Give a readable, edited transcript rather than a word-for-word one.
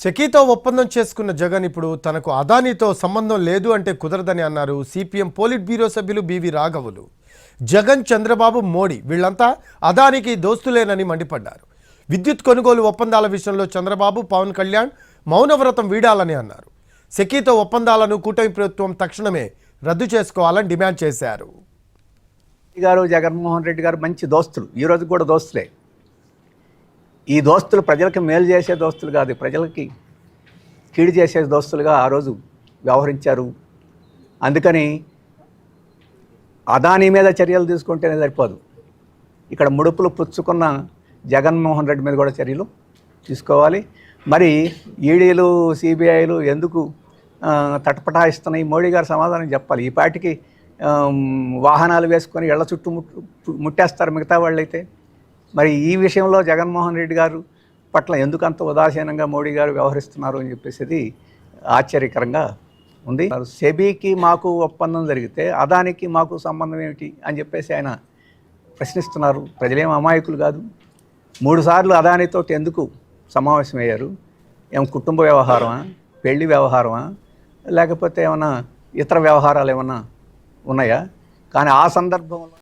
సెకీతో ఒప్పందం చేసుకున్న జగన్ ఇప్పుడు తనకు అదానీతో సంబంధం లేదు అంటే కుదరదని అన్నారు సిపిఎం పోలిట్ బ్యూరో సభ్యులు బివి రాఘవులు. జగన్, చంద్రబాబు, మోడీ వీళ్ళంతా అదానికి దోస్తులేనని మండిపడ్డారు. విద్యుత్ కొనుగోలు ఒప్పందాల విషయంలో చంద్రబాబు, పవన్ కళ్యాణ్ మౌనవ్రతం వీడాలని అన్నారు. సెకీతో ఒప్పందాలను కూటమి ప్రభుత్వం తక్షణమే రద్దు చేసుకోవాలని డిమాండ్ చేశారు. జగన్మోహన్ రెడ్డి గారు మంచి దోస్తులు, ఈరోజు కూడా దోస్తులే. ఈ దోస్తులు ప్రజలకు మేలు చేసే దోస్తులు కాదు, ప్రజలకి కీడు చేసే దోస్తులుగా ఆ రోజు వ్యవహరించారు. అందుకని అదానీ మీద చర్యలు తీసుకుంటేనే సరిపోదు, ఇక్కడ ముడుపులు పుచ్చుకున్న జగన్మోహన్ రెడ్డి మీద కూడా చర్యలు తీసుకోవాలి. మరి ఈడీలు, సిబిఐలు ఎందుకు తటపటాయిస్తున్నాయి? మోడీ గారు సమాధానం చెప్పాలి. ఈ పాటికి వాహనాలు వేసుకొని ఇళ్ల చుట్టూ ముట్టేస్తారు మిగతా వాళ్ళైతే. మరి ఈ విషయంలో జగన్మోహన్ రెడ్డి గారు పట్ల ఎందుకు అంత ఉదాసీనంగా మోడీ గారు వ్యవహరిస్తున్నారు అని చెప్పేసి ఆశ్చర్యకరంగా ఉంది. సెబీకి మాకు ఒప్పందం జరిగితే అదానికి మాకు సంబంధం ఏమిటి అని చెప్పేసి ఆయన ప్రశ్నిస్తున్నారు. ప్రజలేం అమాయకులు కాదు. 3 సార్లు అదానితో ఎందుకు సమావేశమయ్యారు? ఏం కుటుంబ వ్యవహారమా, పెళ్లి వ్యవహారమా, లేకపోతే ఏమన్నా ఇతర వ్యవహారాలు ఏమన్నా ఉన్నాయా? కానీ ఆ సందర్భంలో